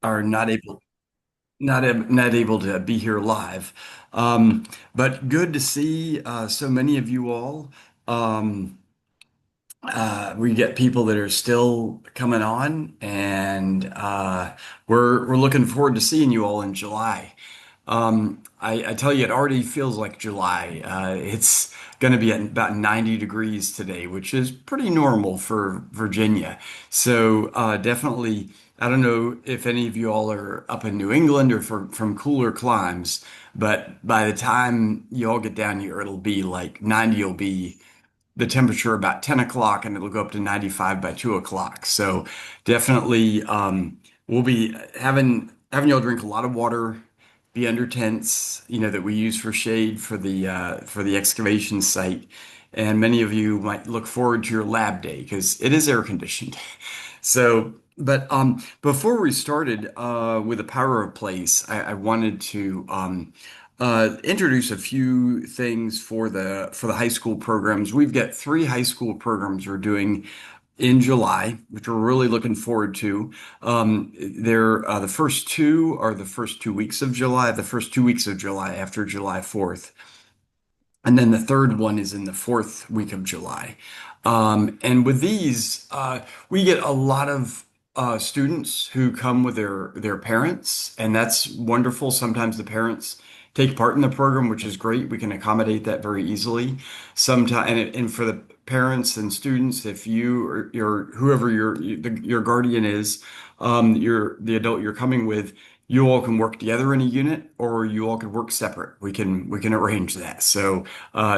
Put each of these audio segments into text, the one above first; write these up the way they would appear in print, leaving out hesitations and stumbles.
are not able to be here live. Um, but good to see so many of you all. Um, we get people that are still coming on, and we're looking forward to seeing you all in July. I tell you, it already feels like July. It's going to be at about 90 degrees today, which is pretty normal for Virginia. So definitely, I don't know if any of you all are up in New England or from cooler climes, but by the time you all get down here, it'll be like 90 will be the temperature about 10 o'clock and it'll go up to 95 by 2 o'clock. So definitely we'll be having y'all drink a lot of water, be under tents, that we use for shade for the excavation site. And many of you might look forward to your lab day because it is air conditioned. So, but before we started with the power of place, I wanted to introduce a few things for the high school programs. We've got three high school programs we're doing in July, which we're really looking forward to. They're the first two are the first 2 weeks of July, the first 2 weeks of July after July 4th. And then the third one is in the fourth week of July. And with these, we get a lot of students who come with their parents, and that's wonderful. Sometimes the parents take part in the program, which is great. We can accommodate that very easily. Sometimes, and for the parents and students, if you or whoever your guardian is, the adult you're coming with, you all can work together in a unit, or you all can work separate. We can arrange that. So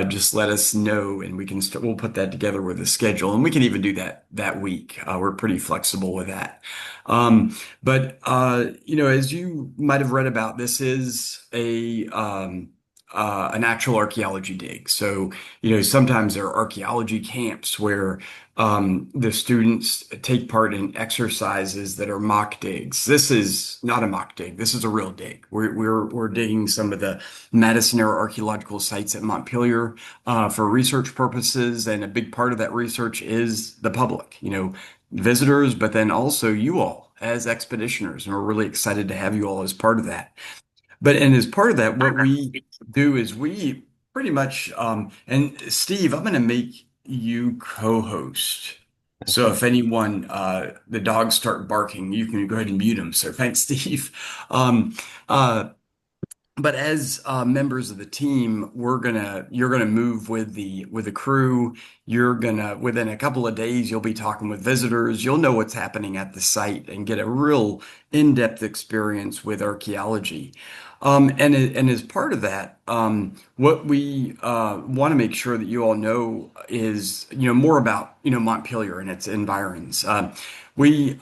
just let us know, and we'll put that together with a schedule, and we can even do that week. We're pretty flexible with that. But as you might have read about, this is an actual archaeology dig. So sometimes there are archaeology camps where the students take part in exercises that are mock digs. This is not a mock dig. This is a real dig. We're digging some of the Madison era archaeological sites at Montpelier for research purposes, and a big part of that research is the public, visitors, but then also you all as expeditioners, and we're really excited to have you all as part of that. And as part of that, what we do is we pretty much, and Steve, I'm going to make you co-host. So if anyone, the dogs start barking, you can go ahead and mute them. So thanks, Steve. Um, uh, but as members of the team, you're gonna move with the crew. You're gonna within a couple of days, you'll be talking with visitors. You'll know what's happening at the site and get a real in-depth experience with archaeology. And as part of that, what we want to make sure that you all know is more about Montpelier and its environs. We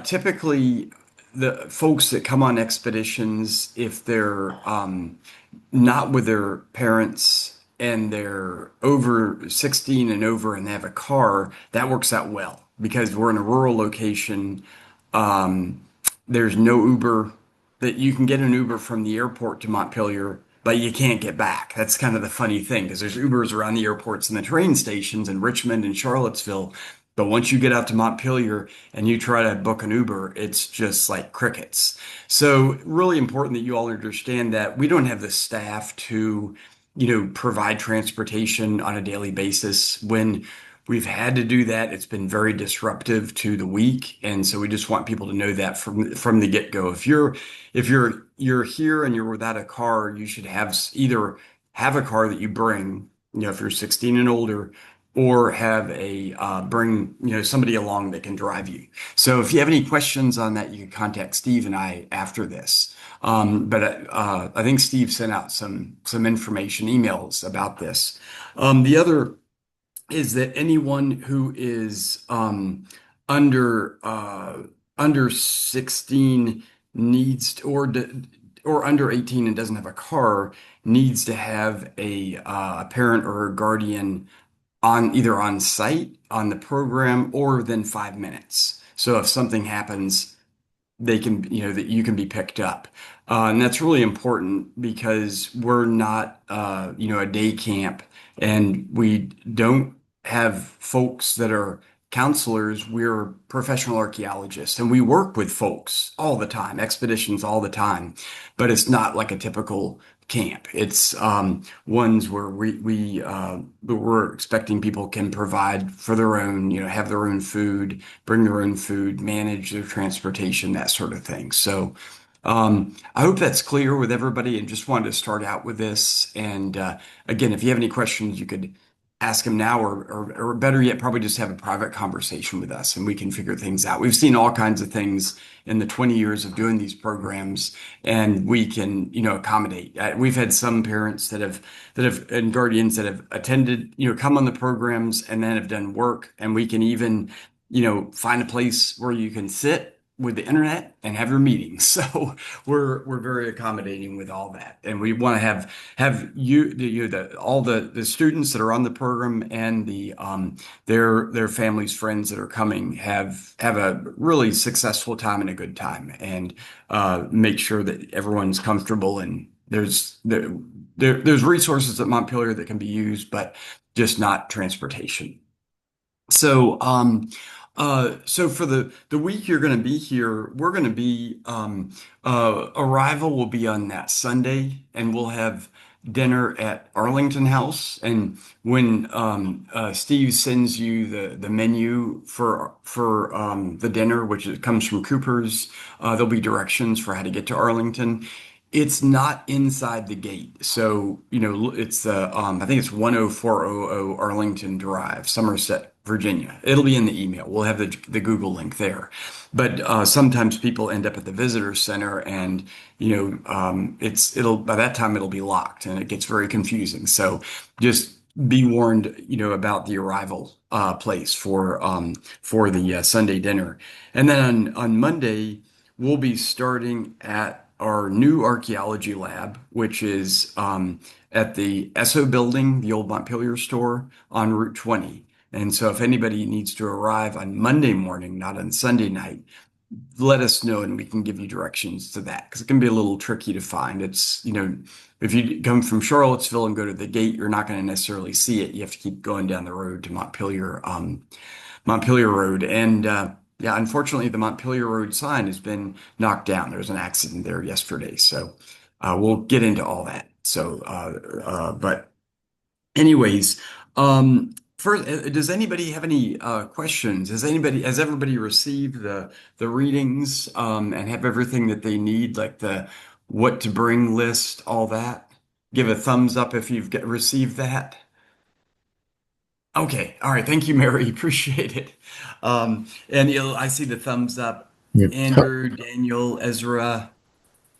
typically the folks that come on expeditions, if they're not with their parents and they're over 16 and over and they have a car, that works out well because we're in a rural location. Um, there's no Uber that you can get an Uber from the airport to Montpelier, but you can't get back. That's kind of the funny thing because there's Ubers around the airports and the train stations in Richmond and Charlottesville. But once you get out to Montpelier and you try to book an Uber, it's just like crickets. So really important that you all understand that we don't have the staff to, provide transportation on a daily basis. When we've had to do that, it's been very disruptive to the week. And so we just want people to know that from the get-go. If you're here and you're without a car, you should either have a car that you bring, if you're 16 and older, or have a bring somebody along that can drive you. So if you have any questions on that, you can contact Steve and I after this. But I think Steve sent out some information emails about this. The other is that anyone who is under under 16 needs or under 18 and doesn't have a car needs to have a parent or a guardian on either on site on the program or within 5 minutes. So if something happens, they can, that you can be picked up. And that's really important because we're not, a day camp and we don't have folks that are counselors, we're professional archaeologists and we work with folks all the time, expeditions all the time, but it's not like a typical camp. It's ones where we're expecting people can provide for their own, have their own food, bring their own food, manage their transportation, that sort of thing. So I hope that's clear with everybody and just wanted to start out with this. And again, if you have any questions, you could ask them now, or better yet, probably just have a private conversation with us and we can figure things out. We've seen all kinds of things in the 20 years of doing these programs, and we can, accommodate. We've had some parents and guardians that have attended, come on the programs and then have done work, and we can even, find a place where you can sit with the internet and have your meetings. So we're very accommodating with all that, and we want to have all the students that are on the program and their families, friends that are coming have a really successful time and a good time, and make sure that everyone's comfortable, and there's resources at Montpelier that can be used, but just not transportation. So, so for the week you're going to be here, we're going to be arrival will be on that Sunday, and we'll have dinner at Arlington House. And when Steve sends you the menu for the dinner, which comes from Cooper's, there'll be directions for how to get to Arlington. It's not inside the gate. So, it's I think it's 10400 Arlington Drive, Somerset, Virginia. It'll be in the email. We'll have the Google link there. But sometimes people end up at the visitor center, and it'll by that time it'll be locked and it gets very confusing. So just be warned, about the arrival place for the Sunday dinner. And then on Monday, we'll be starting at our new archaeology lab, which is at the Esso building, the old Montpelier store on Route 20. And so if anybody needs to arrive on Monday morning, not on Sunday night, let us know and we can give you directions to that, because it can be a little tricky to find. It's, if you come from Charlottesville and go to the gate, you're not going to necessarily see it. You have to keep going down the road to Montpelier Road. And yeah, unfortunately, the Montpelier Road sign has been knocked down. There was an accident there yesterday. So we'll get into all that. So, but anyways, first, does anybody have any questions? Has everybody received the readings and have everything that they need, like the what to bring list, all that? Give a thumbs up if you've received that. Okay. All right. Thank you, Mary. Appreciate it. And I see the thumbs up. Yeah. Andrew, Daniel, Ezra.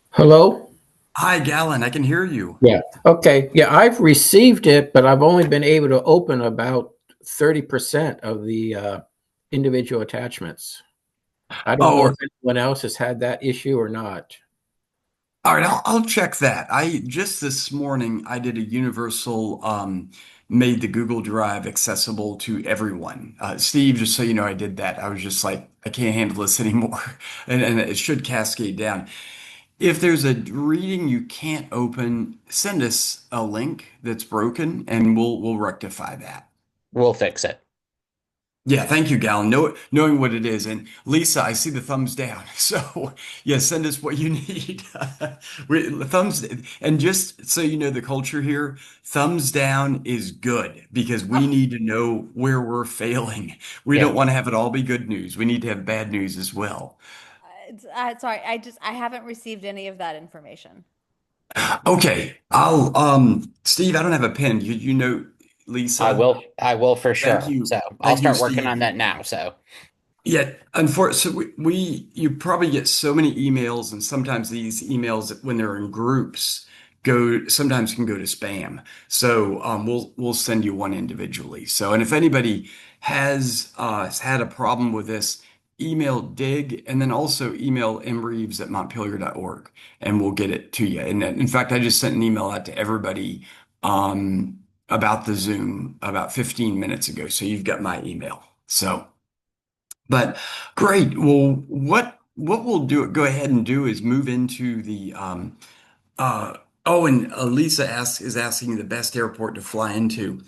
Hello? Hi, Galen. I can hear you. Yeah. Okay. Yeah, I've received it, but I've only been able to open about 30% of the individual attachments. I don't know Oh, if anyone else has had that issue or not. all right. I'll check that. I just this morning I did a universal made the Google Drive accessible to everyone. Steve, just so you know, I did that. I was just like, I can't handle this anymore, and it should cascade down. If there's a reading you can't open, send us a link that's broken and we'll rectify that. We'll fix it. Yeah, thank you, Gal. Knowing what it is. And Lisa, I see the thumbs down. So yeah, send us what you need. Thumbs, and just so you know the culture here, thumbs down is good because we need to know where we're failing. We Yeah. don't want to have it all be good news. We need to have bad news as well. Sorry, I haven't received any of that information. Okay, Steve, I don't have a pen. You know, Lisa. I will for Thank sure. you. So I'll Thank you, start working Steve. on that now. So Yeah, unfortunately, you probably get so many emails, and sometimes these emails, when they're in groups, sometimes can go to spam. So we'll send you one individually. So, and if anybody has had a problem with this, email Dig, and then also email mreeves@montpelier.org, and we'll get it to you. And in fact, I just sent an email out to everybody about the Zoom about 15 minutes ago. So you've got my email. So. But great. Well, what we'll go ahead and do is move into the oh, and Lisa is asking the best airport to fly into.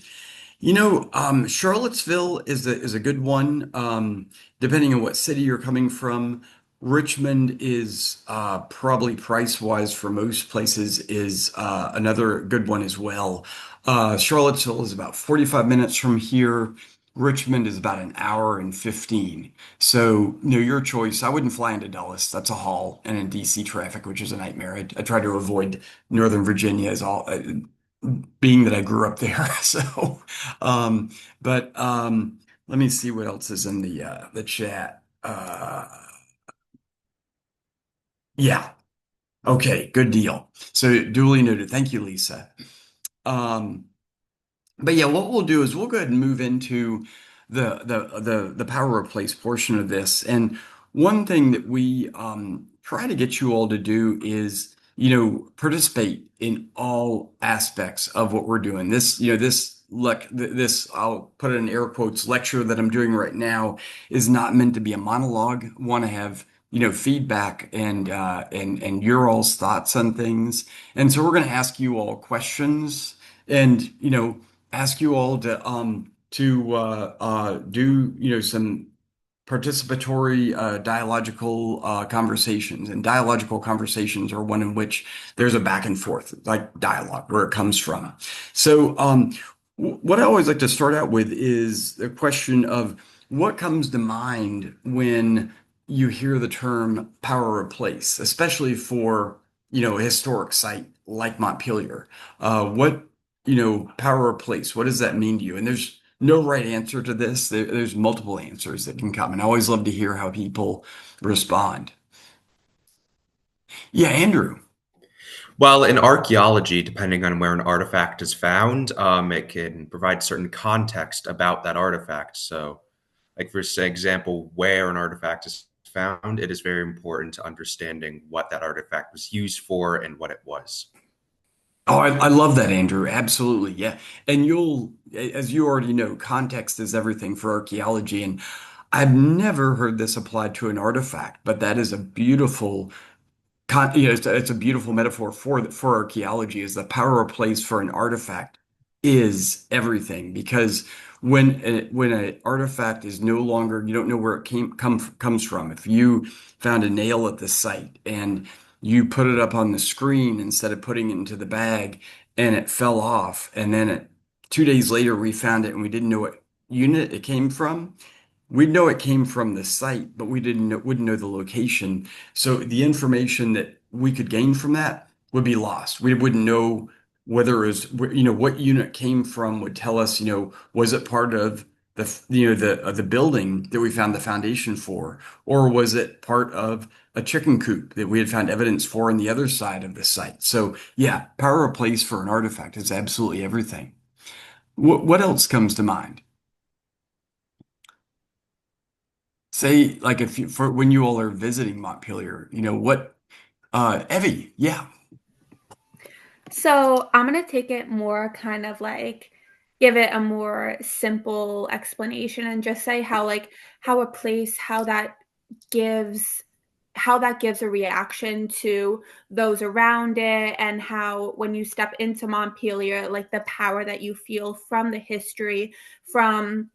Charlottesville is a good one. Depending on what city you're coming from, Richmond is probably price wise for most places is another good one as well. Charlottesville is about 45 minutes from here. Richmond is about an hour and 15. So, your choice. I wouldn't fly into Dulles. That's a haul, and in DC traffic, which is a nightmare. I try to avoid Northern Virginia as all. Being that I grew up there. So, um, but let me see what else is in the chat. Yeah, okay, good deal. So duly noted. Thank you, Lisa. Um, but yeah, what we'll do is we'll go ahead and move into the power replace portion of this. And one thing that we try to get you all to do is, participate in all aspects of what we're doing. This I'll put it in air quotes lecture that I'm doing right now is not meant to be a monologue. Want to have feedback and your all's thoughts on things. And so we're going to ask you all questions and ask you all to do some participatory dialogical conversations. And dialogical conversations are one in which there's a back and forth, like dialogue, where it comes from. So what I always like to start out with is the question of what comes to mind when you hear the term power replace, especially for a historic site like Montpelier. Power replace, what does that mean to you? And there's no right answer to this. There's multiple answers that can come, and I always love to hear how people respond. Yeah, Andrew. Well, in archaeology, depending on where an artifact is found, it can provide certain context about that artifact. So, like for example, where an artifact is found, it is very important to understanding what that artifact was used for and what it was. Oh, I love that, Andrew. Absolutely. Yeah. And as you already know, context is everything for archaeology. And I've never heard this applied to an artifact, but that is a beautiful it's a beautiful metaphor for archaeology is the power of place for an artifact is everything because when an artifact is no longer you don't know where it comes from. If you found a nail at the site and you put it up on the screen instead of putting it into the bag and it fell off and then 2 days later we found it and we didn't know what unit it came from. We'd know it came from the site, but wouldn't know the location. So the information that we could gain from that would be lost. We wouldn't know whether it was, what unit came from would tell us, was it part of the building that we found the foundation for, or was it part of a chicken coop that we had found evidence for on the other side of the site? So yeah, power of place for an artifact is absolutely everything. What else comes to mind? Say, like if you for when you all are visiting Montpelier, what Evie, yeah. So I'm gonna take it more kind of like give it a more simple explanation and just say how a place gives how that gives a reaction to those around it and how when you step into Montpelier, like the power that you feel from the history, from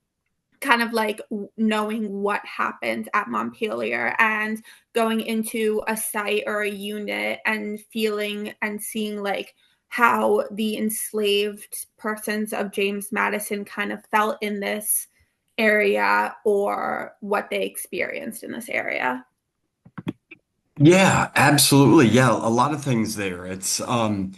kind of like knowing what happened at Montpelier and going into a site or a unit and feeling and seeing like how the enslaved persons of James Madison kind of felt in this area or what they experienced in this area. Yeah, absolutely. Yeah, a lot of things there. It's the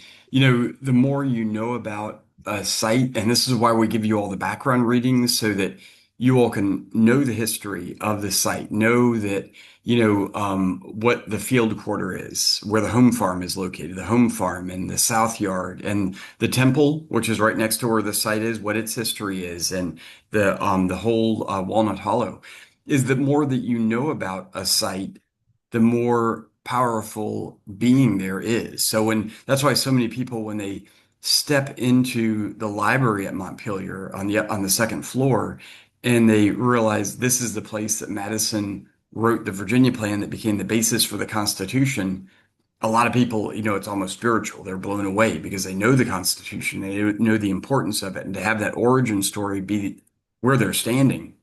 more you know about a site, and this is why we give you all the background readings so that you all can know the history of the site, know that, what the field quarter is, where the home farm is located, the home farm and the south yard and the temple, which is right next to where the site is, what its history is, and the whole Walnut Hollow. Is the more that you know about a site, the more powerful being there is. So that's why so many people, when they step into the library at Montpelier on the second floor, and they realize this is the place that Madison wrote the Virginia Plan that became the basis for the Constitution, a lot of people, it's almost spiritual. They're blown away because they know the Constitution, they know the importance of it, and to have that origin story be where they're standing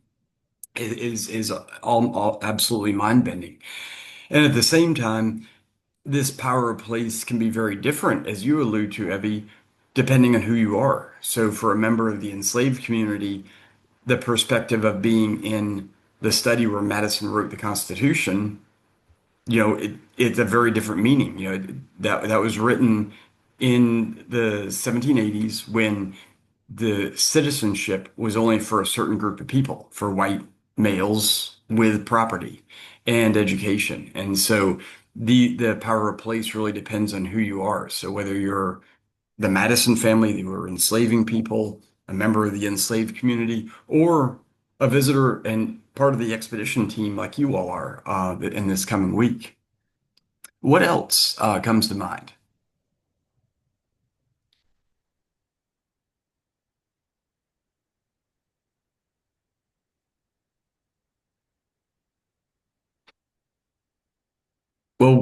is all absolutely mind-bending. And at the same time, this power of place can be very different, as you allude to, Evie, depending on who you are. So for a member of the enslaved community, the perspective of being in the study where Madison wrote the Constitution, it's a very different meaning. That was written in the 1780s when the citizenship was only for a certain group of people, for white males with property and education. And so the power of place really depends on who you are. So whether you're the Madison family who were enslaving people, a member of the enslaved community, or a visitor and part of the expedition team like you all are in this coming week. What else comes to mind? Well,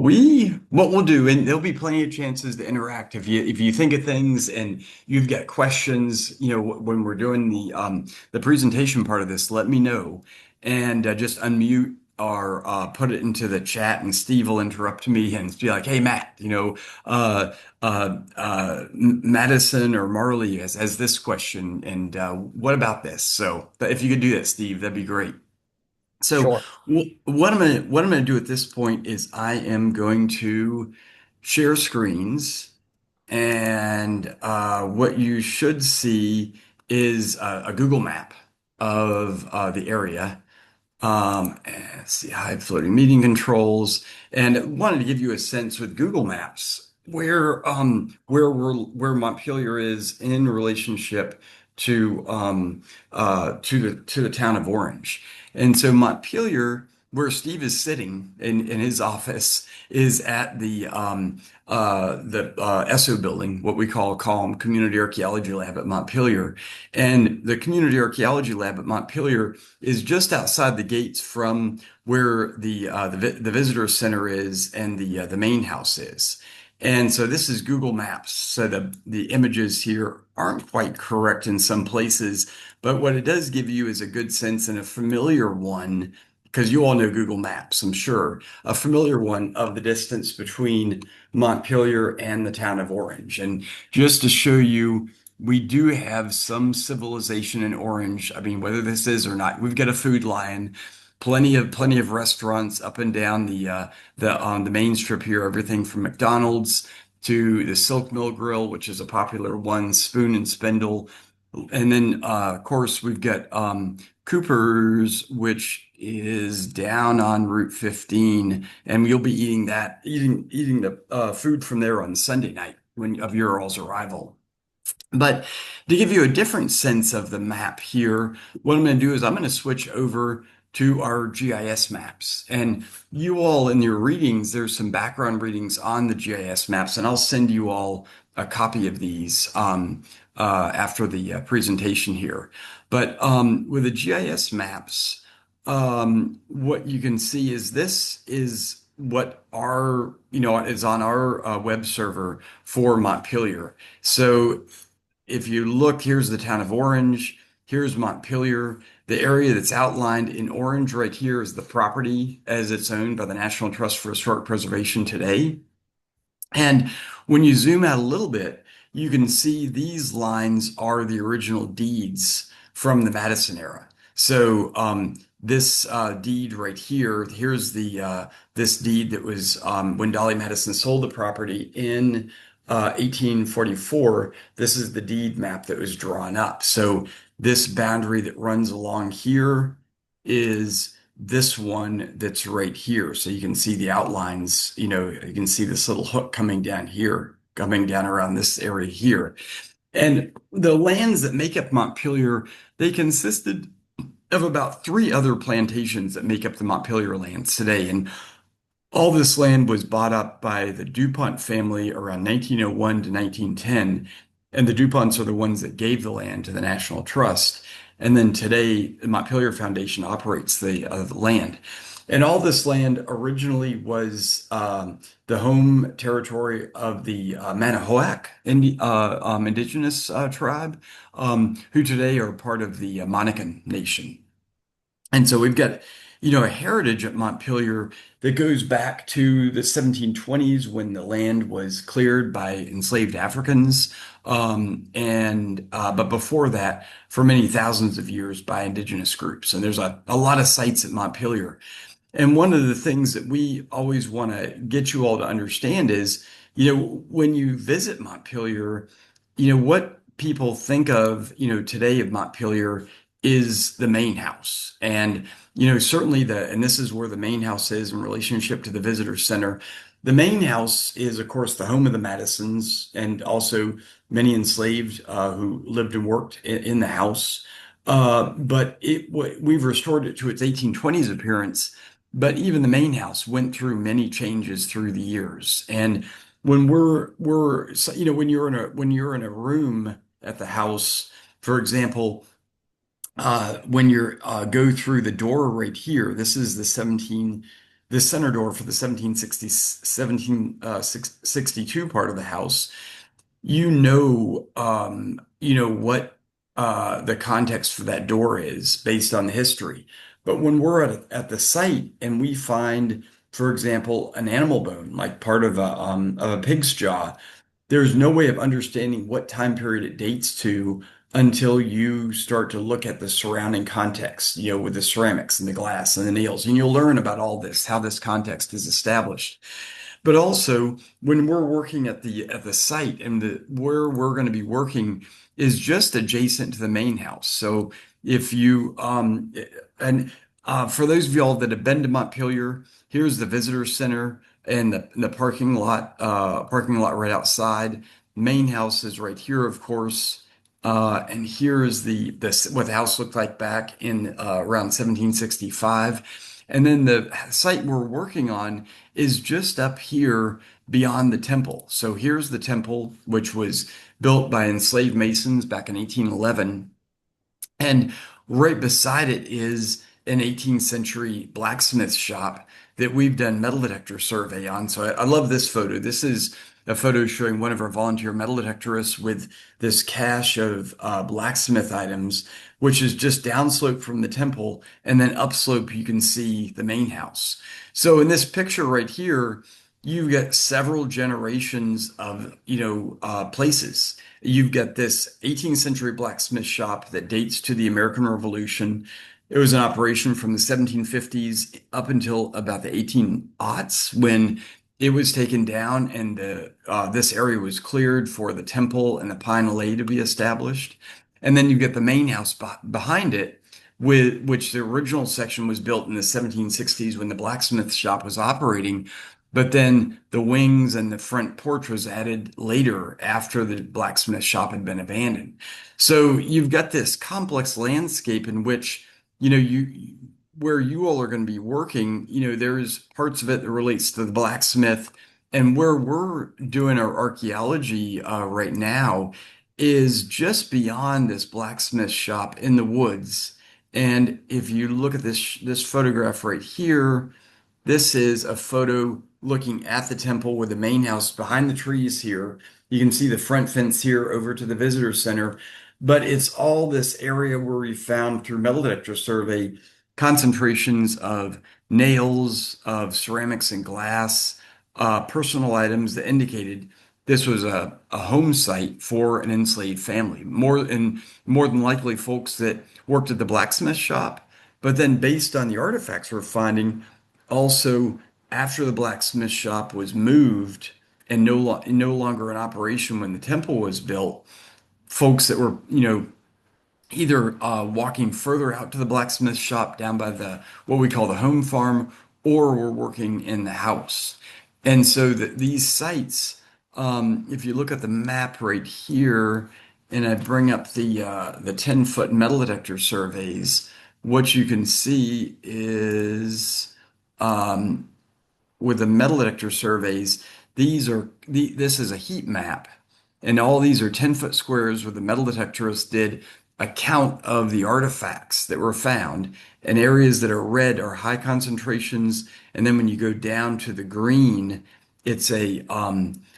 what we'll do, and there'll be plenty of chances to interact if you think of things and you've got questions, when we're doing the presentation part of this, let me know and just unmute or put it into the chat, and Steve will interrupt me and be like, "Hey, Matt, Madison or Marley has this question, and what about this?" So, but if you could do that, Steve, that'd be great. So Sure. what I'm gonna do at this point is I am going to share screens, and what you should see is a Google map of the area. And let's see, hide floating meeting controls, and wanted to give you a sense with Google Maps where Montpelier is in relationship to the town of Orange. And so Montpelier, where Steve is sitting in his office, is at the ESSO building, what we call CALM, Community Archaeology Lab at Montpelier. And the Community Archaeology Lab at Montpelier is just outside the gates from where the visitor center is and the main house is. And so this is Google Maps. So the images here aren't quite correct in some places, but what it does give you is a good sense and a familiar one, because you all know Google Maps, I'm sure, a familiar one of the distance between Montpelier and the town of Orange. And just to show you, we do have some civilization in Orange. I mean, whether this is or not, we've got a food line, plenty of restaurants up and down the main strip here, everything from McDonald's to the Silk Mill Grill, which is a popular one, Spoon and Spindle. And then, of course, we've got Cooper's, which is down on Route 15, and you'll be eating the food from there on Sunday night of your all's arrival. But to give you a different sense of the map here, what I'm going to do is I'm going to switch over to our GIS maps. And you all in your readings, there's some background readings on the GIS maps, and I'll send you all a copy of these after the presentation here. But with the GIS maps, what you can see is this is what is on our web server for Montpelier. So if you look, here's the town of Orange, here's Montpelier. The area that's outlined in orange right here is the property as it's owned by the National Trust for Historic Preservation today. And when you zoom out a little bit, you can see these lines are the original deeds from the Madison era. So this deed right here, here's this deed that was when Dolly Madison sold the property in 1844. This is the deed map that was drawn up. So this boundary that runs along here is this one that's right here. So you can see the outlines, you can see this little hook coming down here, coming down around this area here. And the lands that make up Montpelier, they consisted of about 3 other plantations that make up the Montpelier lands today. And all this land was bought up by the DuPont family around 1901 to 1910. And the DuPonts are the ones that gave the land to the National Trust. And then today, the Montpelier Foundation operates the land. And all this land originally was the home territory of the Manahoac indigenous tribe, who today are part of the Monacan Nation. And so we've got, a heritage at Montpelier that goes back to the 1720s when the land was cleared by enslaved Africans. But before that, for many thousands of years by indigenous groups. And there's a lot of sites at Montpelier. And one of the things that we always want to get you all to understand is, when you visit Montpelier, what people think of, today of Montpelier is the main house. And, certainly and this is where the main house is in relationship to the visitor center. The main house is, of course, the home of the Madisons and also many enslaved who lived and worked in the house. But we've restored it to its 1820s appearance. But even the main house went through many changes through the years. And when when you're in a room at the house, for example, when you go through the door right here, this is the center door for the 1762 part of the house. What the context for that door is based on the history. But when we're at the site and we find, for example, an animal bone, like part of a pig's jaw, there's no way of understanding what time period it dates to until you start to look at the surrounding context, with the ceramics and the glass and the nails. And you'll learn about all this, how this context is established. But also, when we're working at the site and where we're going to be working is just adjacent to the main house. So if you and for those of y'all that have been to Montpelier, here's the visitor center and the parking lot right outside. Main house is right here, of course. And here is what the house looked like back in around 1765. And then the site we're working on is just up here beyond the temple. So here's the temple, which was built by enslaved masons back in 1811. And right beside it is an 18th century blacksmith shop that we've done metal detector survey on. So I love this photo. This is a photo showing one of our volunteer metal detectorists with this cache of blacksmith items, which is just downslope from the temple, and then upslope you can see the main house. So in this picture right here, you've got several generations of places. You've got this 18th century blacksmith shop that dates to the American Revolution. It was an operation from the 1750s up until about the 1800s when it was taken down and this area was cleared for the temple and the pine alley to be established. And then you get the main house behind it, with which the original section was built in the 1760s when the blacksmith shop was operating. But then the wings and the front porch was added later after the blacksmith shop had been abandoned. So you've got this complex landscape in which, where you all are going to be working, there's parts of it that relates to the blacksmith. And where we're doing our archaeology right now is just beyond this blacksmith shop in the woods. And if you look at this photograph right here, this is a photo looking at the temple with the main house behind the trees here. You can see the front fence here over to the visitor center, but it's all this area where we found through metal detector survey concentrations of nails, of ceramics and glass, personal items that indicated this was a home site for an enslaved family. More than likely folks that worked at the blacksmith shop, but then based on the artifacts we're finding, also after the blacksmith shop was moved and no longer in operation when the temple was built, folks that were, either walking further out to the blacksmith shop down by what we call the home farm, or were working in the house. And so these sites, if you look at the map right here, and I bring up the 10-foot metal detector surveys, what you can see is with the metal detector surveys, this is a heat map, and all these are 10-foot squares where the metal detectorists did account of the artifacts that were found. And areas that are red are high concentrations. And then when you go down to the green, it's a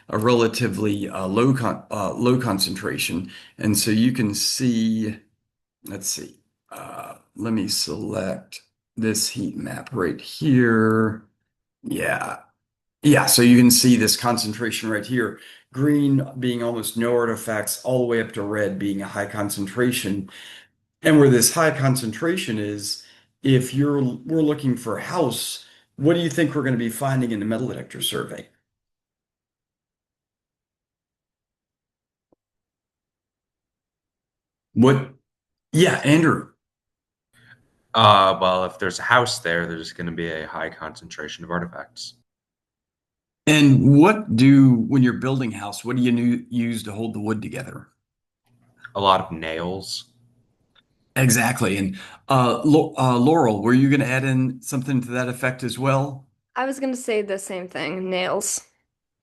relatively low concentration. And so you can see, let's see, let me select this heat map right here. Yeah. Yeah, so you can see this concentration right here. Green being almost no artifacts, all the way up to red being a high concentration. And where this high concentration is, if we're looking for a house, what do you think we're going to be finding in the metal detector survey? What? Yeah, Andrew. Well, if there's a house there, there's going to be a high concentration of artifacts. And when you're building a house, what do you use to hold the wood together? A lot of nails. Exactly. And Laurel, were you going to add in something to that effect as well? I was gonna say the same thing, nails.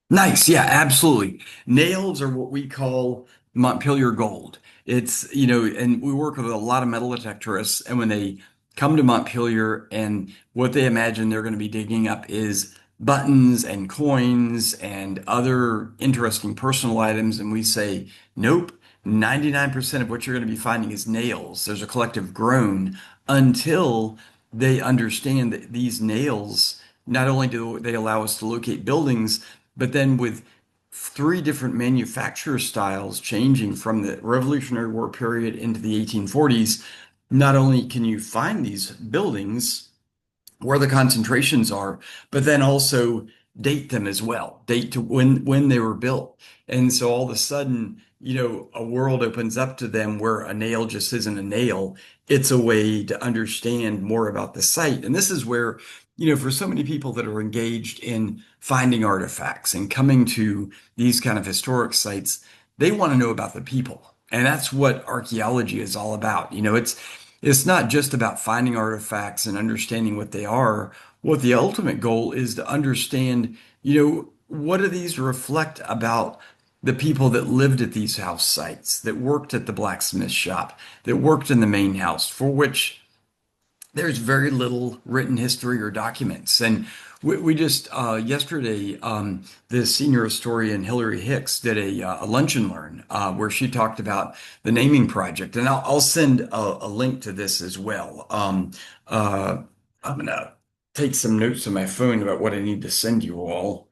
Nice. Yeah, absolutely. Nails are what we call Montpelier gold. And we work with a lot of metal detectorists, and when they come to Montpelier and what they imagine they're going to be digging up is buttons and coins and other interesting personal items, and we say, nope, 99% of what you're going to be finding is nails. There's a collective groan until they understand that these nails, not only do they allow us to locate buildings, but then with three different manufacturer styles changing from the Revolutionary War period into the 1840s, not only can you find these buildings where the concentrations are, but then also date them as well, date to when they were built. And so all of a sudden, a world opens up to them where a nail just isn't a nail. It's a way to understand more about the site. And this is where, for so many people that are engaged in finding artifacts and coming to these kind of historic sites, they want to know about the people. And that's what archaeology is all about. It's not just about finding artifacts and understanding what they are. What the ultimate goal is to understand, what do these reflect about the people that lived at these house sites, that worked at the blacksmith shop, that worked in the main house, for which there's very little written history or documents. And we just yesterday, the senior historian Hilary Hicks did a lunch and learn where she talked about the naming project, and I'll send a link to this as well. I'm gonna take some notes on my phone about what I need to send you all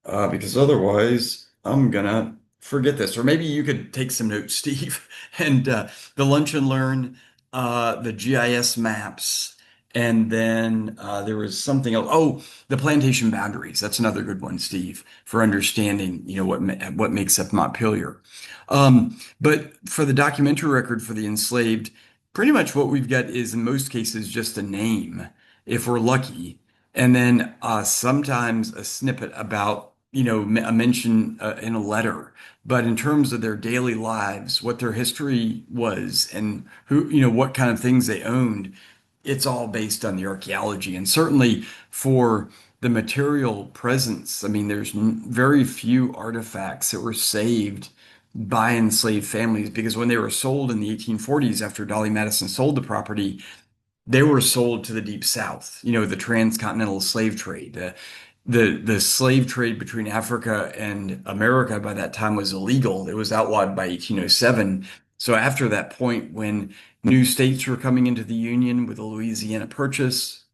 because otherwise I'm gonna forget this. Or maybe you could take some notes, Steve, and the lunch and learn, the GIS maps, and then there was something else. Oh, the plantation boundaries. That's another good one, Steve, for understanding, what makes up Montpelier. But for the documentary record for the enslaved, pretty much what we've got is in most cases just a name, if we're lucky, and then sometimes a snippet about, a mention in a letter. But in terms of their daily lives, what their history was, and who, what kind of things they owned, it's all based on the archaeology. And certainly for the material presence, I mean, there's very few artifacts that were saved by enslaved families because when they were sold in the 1840s, after Dolly Madison sold the property, they were sold to the Deep South, the transcontinental slave trade. The slave trade between Africa and America by that time was illegal. It was outlawed by 1807. So after that point, when new states were coming into the Union with the Louisiana Purchase,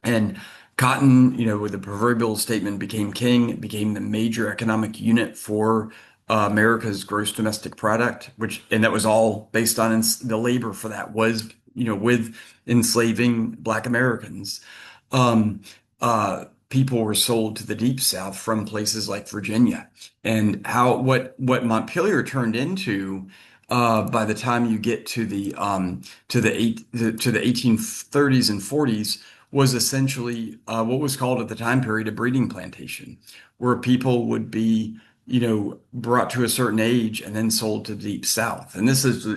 and cotton, with the proverbial statement, became king. It became the major economic unit for America's gross domestic product, and that was all based on the labor for that was, with enslaving Black Americans. Um, People were sold to the Deep South from places like Virginia, and what Montpelier turned into. By the time you get to the 1830s and 40s, was essentially what was called at the time period a breeding plantation, where people would be, brought to a certain age and then sold to the Deep South. And this is,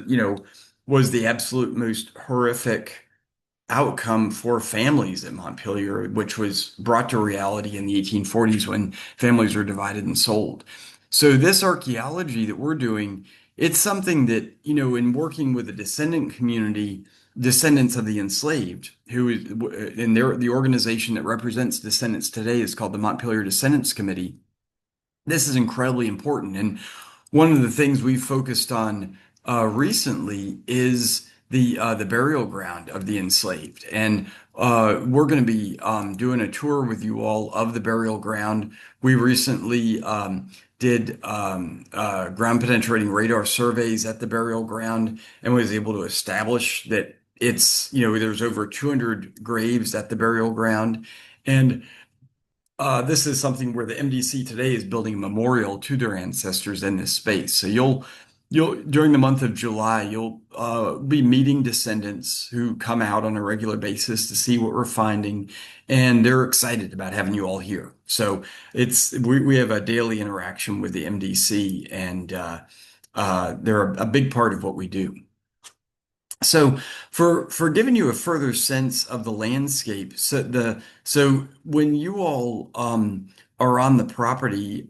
was the absolute most horrific outcome for families in Montpelier, which was brought to reality in the 1840s when families were divided and sold. So this archaeology that we're doing, it's something that, in working with the descendant community, descendants of the enslaved, who is, and the organization that represents descendants today is called the Montpelier Descendants Committee. This is incredibly important. And one of the things we've focused on recently is the burial ground of the enslaved. And we're going to be doing a tour with you all of the burial ground. We recently did ground penetrating radar surveys at the burial ground and was able to establish that there's over 200 graves at the burial ground. And this is something where the MDC today is building a memorial to their ancestors in this space. So you'll during the month of July, you'll be meeting descendants who come out on a regular basis to see what we're finding, and they're excited about having you all here. So we have a daily interaction with the MDC, and they're a big part of what we do. So for giving you a further sense of the landscape, so when you all are on the property,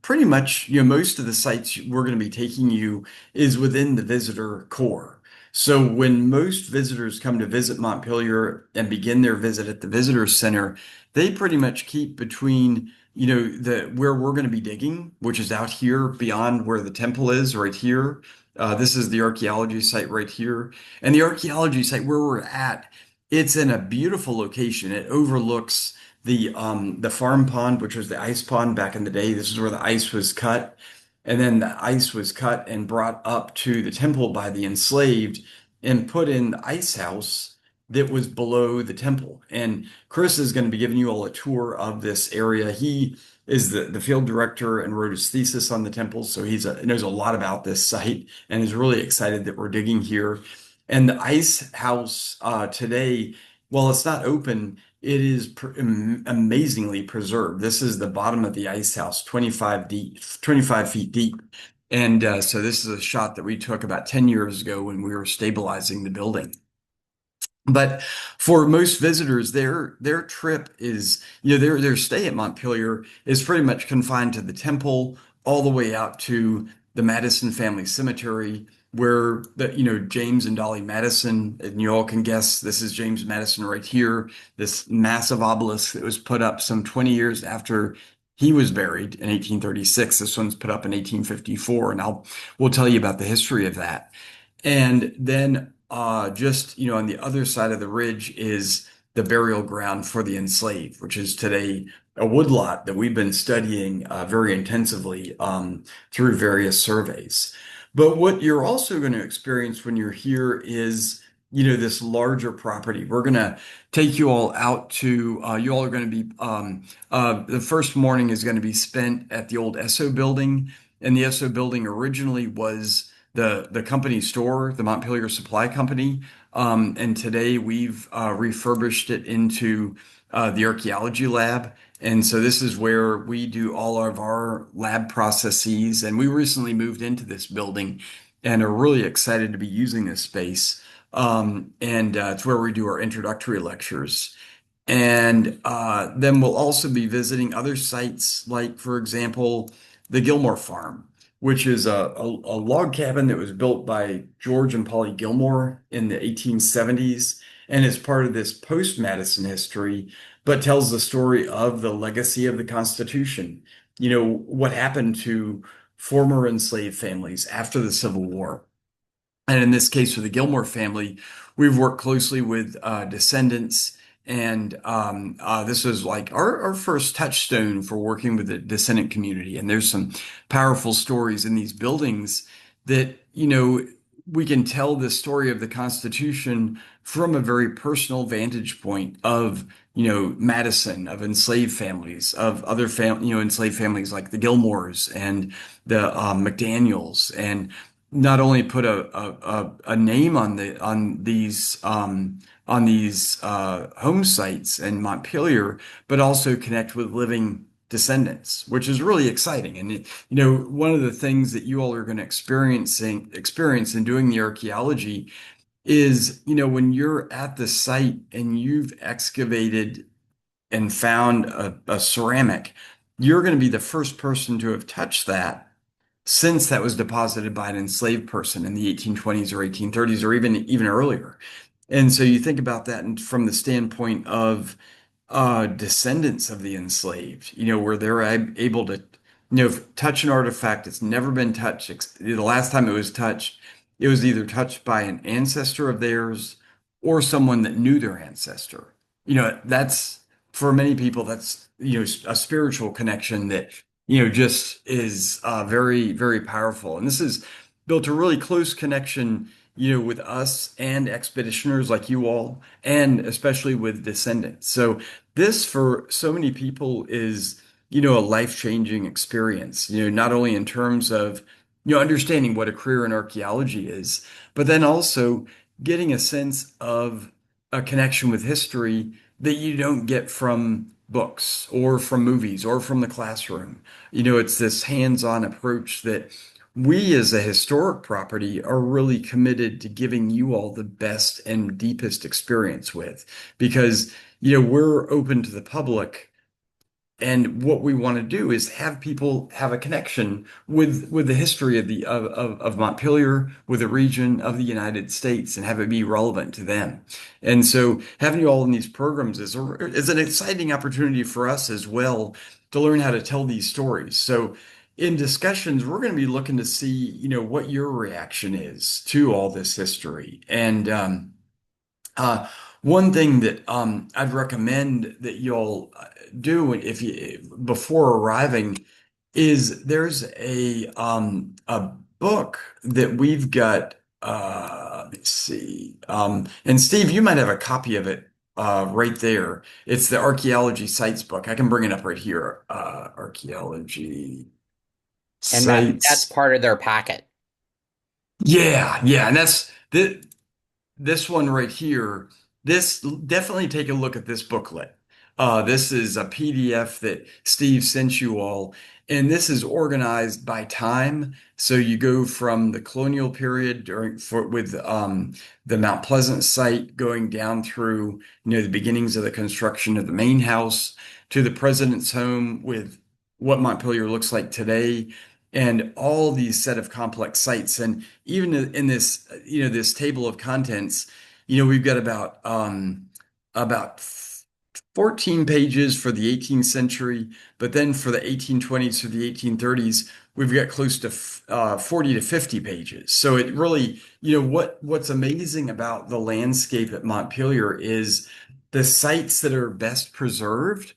pretty much most of the sites we're going to be taking you is within the visitor core. So when most visitors come to visit Montpelier and begin their visit at the visitor center, they pretty much keep between the where we're going to be digging, which is out here beyond where the temple is, right here. This is the archaeology site right here. And the archaeology site where we're at, it's in a beautiful location. It overlooks the farm pond, which was the ice pond back in the day. This is where the ice was cut. And then the ice was cut and brought up to the temple by the enslaved and put in the ice house that was below the temple. And Chris is going to be giving you all a tour of this area. He is the field director and wrote his thesis on the temple. So knows a lot about this site and is really excited that we're digging here. And the ice house today, while it's not open, it is amazingly preserved. This is the bottom of the ice house, 25 feet deep. And so this is a shot that we took about 10 years ago when we were stabilizing the building. But for most visitors, their trip is, their stay at Montpelier is pretty much confined to the temple all the way out to the Madison Family Cemetery, where James and Dolly Madison, and you all can guess this is James Madison right here, this massive obelisk that was put up some 20 years after he was buried in 1836. This one's put up in 1854, and we'll tell you about the history of that. And then just on the other side of the ridge is the burial ground for the enslaved, which is today a woodlot that we've been studying very intensively through various surveys. But what you're also going to experience when you're here is this larger property. We're going to take you all out to, you all are going to be, the first morning is going to be spent at the old Esso building. And the Esso building originally was the company store, the Montpelier Supply Company. And today we've refurbished it into the archaeology lab. And so this is where we do all of our lab processes. And we recently moved into this building and are really excited to be using this space. And it's where we do our introductory lectures. And then we'll also be visiting other sites, like, for example, the Gilmore Farm, which is a log cabin that was built by George and Polly Gilmore in the 1870s and is part of this post-Madison history, but tells the story of the legacy of the Constitution. What happened to former enslaved families after the Civil War. And in this case, for the Gilmore family, we've worked closely with descendants. And this was like our first touchstone for working with the descendant community. And there's some powerful stories in these buildings that, we can tell the story of the Constitution from a very personal vantage point of, Madison, of enslaved families, of other enslaved families like the Gilmores and the McDaniels, and not only put a name on these home sites in Montpelier, but also connect with living descendants, which is really exciting. And one of the things that you all are going to experience in doing the archaeology is, when you're at the site and you've excavated and found a ceramic, you're going to be the first person to have touched that since that was deposited by an enslaved person in the 1820s or 1830s or even earlier. And so you think about that from the standpoint of descendants of the enslaved, where they're able to, touch an artifact that's never been touched. The last time it was touched, it was either touched by an ancestor of theirs or someone that knew their ancestor. That's for many people, that's, a spiritual connection that, just is very, very powerful. And this is built a really close connection, with us and expeditioners like you all, and especially with descendants. So this for so many people is, a life-changing experience, not only in terms of, understanding what a career in archaeology is, but then also getting a sense of a connection with history that you don't get from books or from movies or from the classroom. It's this hands-on approach that we as a historic property are really committed to giving you all the best and deepest experience with, because we're open to the public, and what we want to do is have people have a connection with the history of Montpelier, with the region of the United States, and have it be relevant to them. And so having you all in these programs is an exciting opportunity for us as well to learn how to tell these stories. So in discussions, we're going to be looking to see, what your reaction is to all this history. And uh, one thing that I'd recommend that you'll do if you before arriving is there's a book that we've got. Let me see. And Steve, you might have a copy of it right there. It's the archaeology sites book. I can bring it up right here. Archaeology And that's sites. part of their packet. Yeah, yeah, and this one right here, this definitely take a look at this booklet. This is a PDF that Steve sent you all, and this is organized by time. So you go from the colonial period with the Mount Pleasant site, going down through the beginnings of the construction of the main house to the president's home with what Montpelier looks like today, and all these set of complex sites. And even in this, this table of contents, we've got about 14 pages for the 18th century, but then for the 1820s to the 1830s, we've got close to 40 to 50 pages. So it really, what's amazing about the landscape at Montpelier is the sites that are best preserved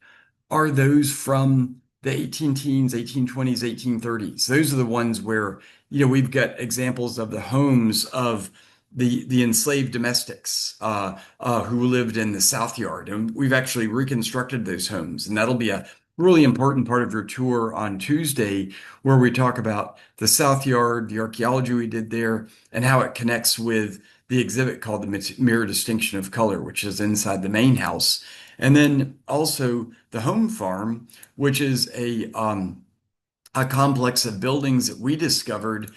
are those from the 18 teens, 1820s, 1830s. Those are the ones where, we've got examples of the homes of the enslaved domestics who lived in the South Yard. And we've actually reconstructed those homes. And that'll be a really important part of your tour on Tuesday, where we talk about the South Yard, the archaeology we did there, and how it connects with the exhibit called the Mirror Distinction of Color, which is inside the main house. And then also the home farm, which is a complex of buildings that we discovered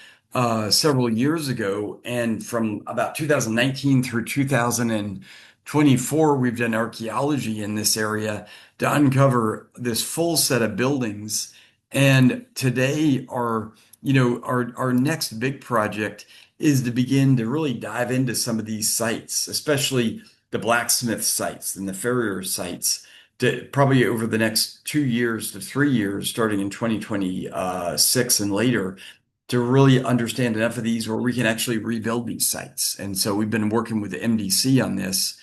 several years ago. And from about 2019 through 2024, we've done archaeology in this area to uncover this full set of buildings. And today, our next big project is to begin to really dive into some of these sites, especially the blacksmith sites and the farrier sites, probably over the next 2 years to 3 years, starting in 2026 and later, to really understand enough of these where we can actually rebuild these sites. And so we've been working with the MDC on this.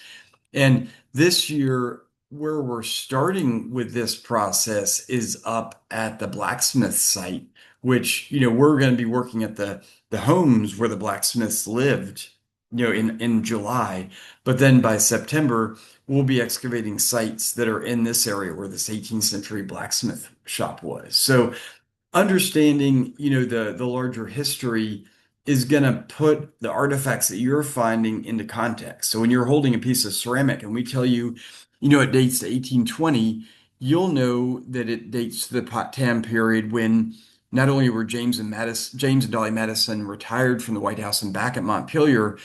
And this year, where we're starting with this process is up at the blacksmith site, which, we're going to be working at the homes where the blacksmiths lived, in July. But then by September, we'll be excavating sites that are in this area where this 18th century blacksmith shop was. So understanding, the larger history is going to put the artifacts that you're finding into context. So when you're holding a piece of ceramic and we tell you, it dates to 1820, you'll know that it dates to the Potsdam period when not only were James and Dolly Madison retired from the White House and back at Montpelier,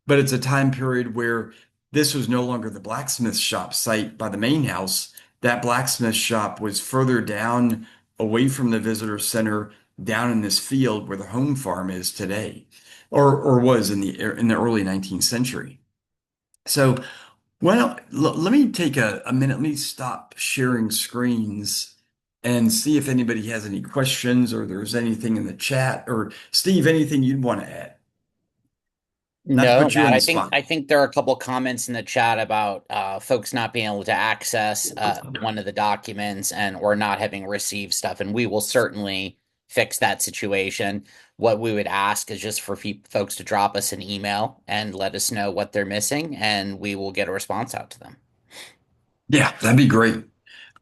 but it's a time period where this was no longer the blacksmith shop site by the main house. That blacksmith shop was further down away from the visitor center down in this field where the home farm is today, or was in the early 19th century. So, well, let me take a minute. Let me stop sharing screens and see if anybody has any questions or there's anything in the chat. Or Steve, anything you'd want to add? Not to No, put you Matt. on the I spot. think there are a couple comments in the chat about folks not being able to access one of the documents and or not having received stuff, and we will certainly fix that situation. What we would ask is just for folks to drop us an email and let us know what they're missing, and we will get a response out to them. Yeah, that'd be great.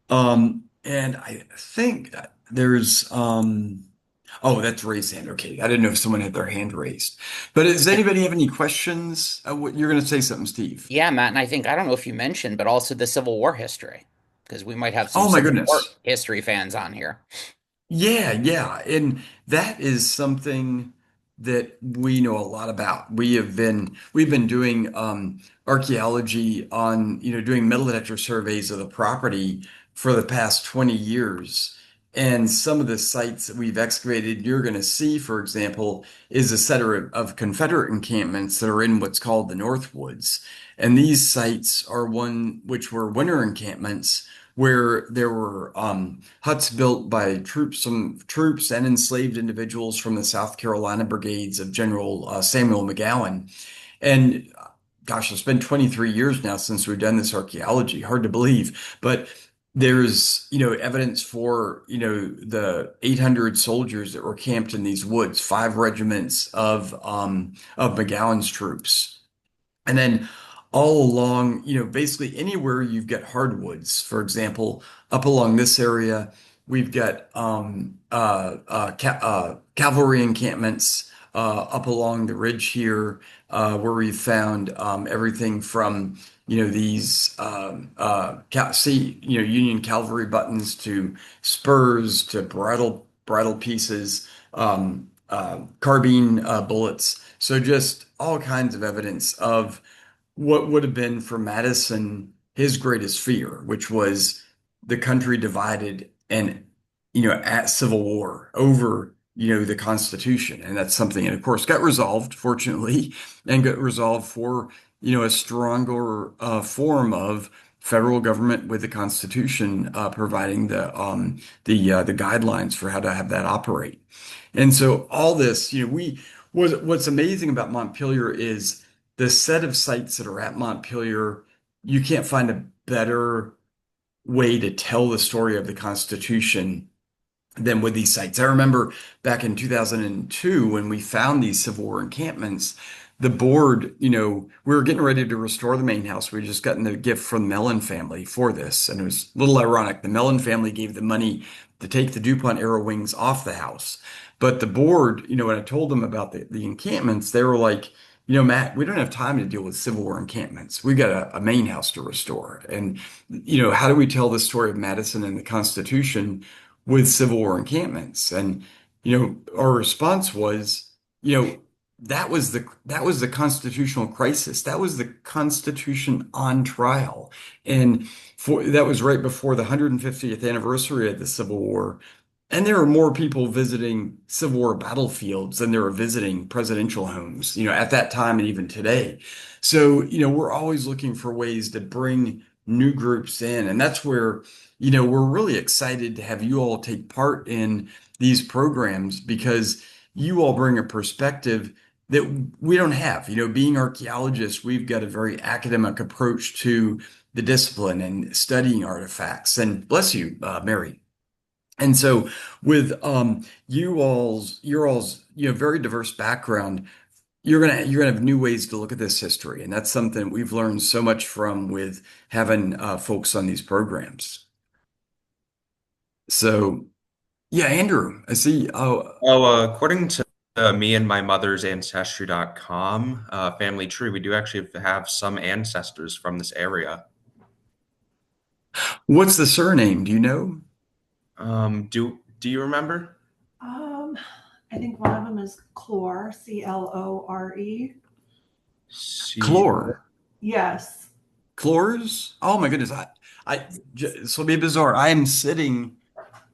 And I think there's oh, that's raised hand. Okay. I didn't know if someone had their hand raised. But does anybody have any questions? What, you're going to say something, Steve? Yeah, Matt, and I don't know if you mentioned, but also the Civil War history, because we might have some Oh my Civil War goodness. history fans on here. Yeah, yeah. And that is something that we know a lot about. We've been doing archaeology on, doing metal detector surveys of the property for the past 20 years. And some of the sites that we've excavated, you're going to see, for example, is a set of Confederate encampments that are in what's called the Northwoods. And these sites are one which were winter encampments where there were huts built by some troops and enslaved individuals from the South Carolina brigades of General Samuel McGowan. And gosh, it's been 23 years now since we've done this archaeology. Hard to believe, but there's, evidence for, the 800 soldiers that were camped in these woods, 5 regiments of McGowan's troops. And then all along, basically anywhere you've got hardwoods, for example, up along this area, we've got cavalry encampments up along the ridge here, where we found everything from, these Union cavalry buttons to spurs to bridle pieces, carbine bullets. So just all kinds of evidence of what would have been for Madison his greatest fear, which was the country divided and, at civil war over, the Constitution. And that's something, and of course, got resolved, fortunately, and got resolved for, a stronger form of federal government with the Constitution providing the guidelines for how to have that operate. And so all this, what's amazing about Montpelier is the set of sites that are at Montpelier. You can't find a better way to tell the story of the Constitution than with these sites. I remember back in 2002 when we found these Civil War encampments, the board, we were getting ready to restore the main house. We had just gotten the gift from the Mellon family for this. And it was a little ironic. The Mellon family gave the money to take the DuPont arrow wings off the house. But the board, when I told them about the encampments, they were like, Matt, we don't have time to deal with Civil War encampments. We've got a main house to restore. And, how do we tell the story of Madison and the Constitution with Civil War encampments? And, our response was, that was the constitutional crisis. That was the Constitution on trial. And that was right before the 150th anniversary of the Civil War. And there were more people visiting Civil War battlefields than there were visiting presidential homes, at that time and even today. So, we're always looking for ways to bring new groups in. And that's where, we're really excited to have you all take part in these programs because you all bring a perspective that we don't have. Being archaeologists, we've got a very academic approach to the discipline and studying artifacts. And bless you, Mary. And so with your all's very diverse background, you're gonna have new ways to look at this history, and that's something we've learned so much from with having folks on these programs. So yeah, Andrew, I see. Oh, According to me and my mother's ancestry.com family tree, we do actually have some ancestors from this area. what's the surname? Do you know? Do you remember? Um, I think one of them is Clore, Clore. See, Chlor. Yes. Chlors? Oh my goodness. This will be bizarre. I am sitting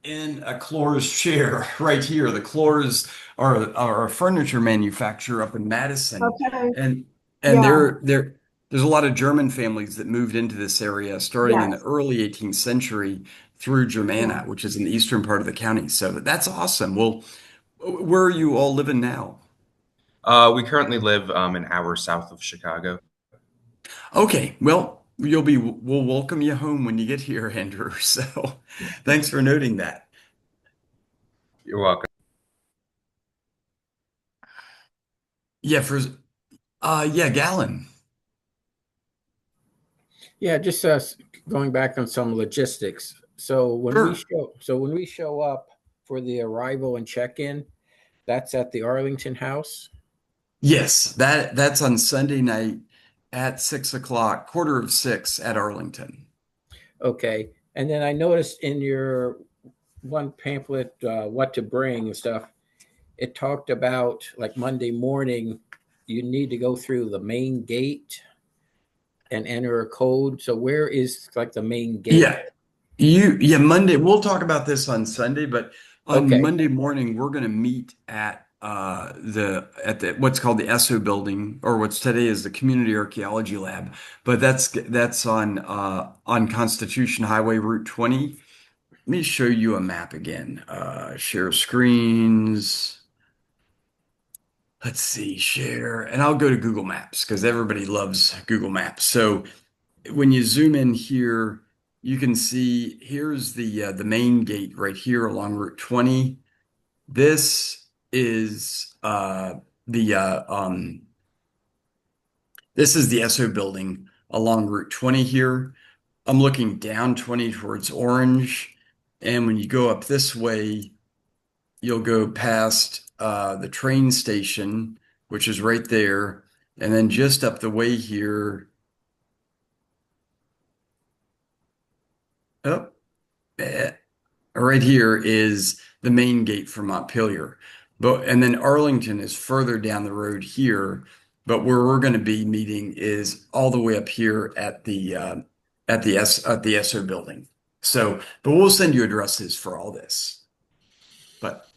in a Clores chair right here. The Clores are a furniture manufacturer up in Madison, Okay. and Yeah. there's a lot of German families that moved into this area starting in the Yes. early 18th century through Yeah. Germana, which is in the eastern part of the county. So that's awesome. Well, where are you all living now? We currently live an hour south of Chicago. Okay, well, we'll welcome you home when you get here, Andrew. So thanks for noting that. You're welcome. Yeah, yeah, Gallon. Yeah, just going back on some logistics. Sure. So when we show up for the arrival and check-in, that's at the Arlington house. Yes, that's on Sunday night at 6 o'clock, quarter of six at Arlington. Okay. And then I noticed in your one pamphlet, what to bring and stuff, it talked about like Monday morning, you need to go through the main gate and enter a code. So where is like the main gate? Yeah, Monday. We'll talk about this on Sunday, but on Okay. Monday morning we're going to meet at the what's called the ESSO building, or what's today is the Community Archaeology Lab. But that's on Constitution Highway Route 20. Let me show you a map again. Share screens. Let's see, share, and I'll go to Google Maps because everybody loves Google Maps. So when you zoom in here, you can see here's the main gate right here along Route 20. This is the this is the Esso building along Route 20 here. I'm looking down 20 towards Orange, and when you go up this way, you'll go past the train station, which is right there, and then just up the way here. Oh, eh, right here is the main gate for Montpelier. And then Arlington is further down the road here. But where we're going to be meeting is all the way up here at the SO building. So, but we'll send you addresses for all this. But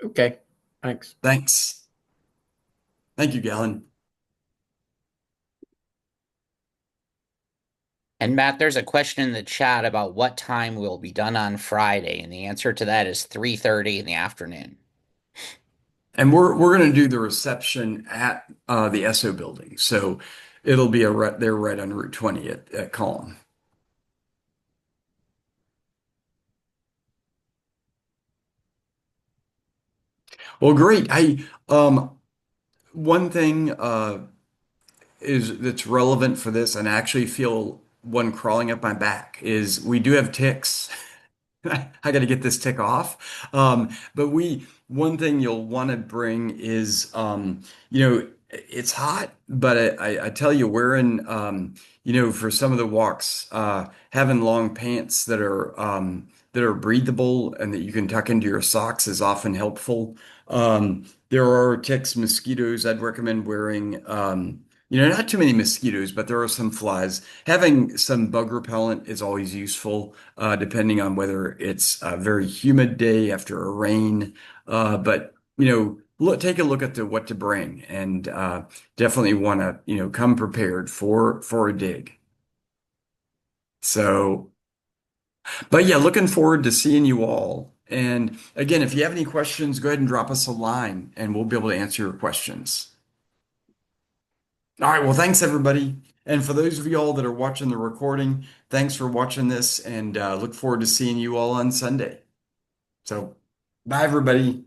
Okay. Thanks. thanks. Thank you, Galen. And Matt, there's a question in the chat about what time we'll be done on Friday, and the answer to that is 3:30 in the afternoon. And we're going to do the reception at the SO building. So it'll be they're right on Route 20 at Calm. Well, great. One thing is that's relevant for this, and I actually feel one crawling up my back, is we do have ticks. I got to get this tick off. But one thing you'll want to bring is, it's hot, but I tell you, wearing, for some of the walks, having long pants that are breathable and that you can tuck into your socks is often helpful. There are ticks, mosquitoes. I'd recommend wearing, not too many mosquitoes, but there are some flies. Having some bug repellent is always useful, depending on whether it's a very humid day after a rain. But take a look at what to bring, and definitely want to come prepared for a dig. So, but yeah, looking forward to seeing you all. And again, if you have any questions, go ahead and drop us a line, and we'll be able to answer your questions. All right, well, thanks everybody. And for those of you all that are watching the recording, thanks for watching this, and look forward to seeing you all on Sunday. So, bye everybody.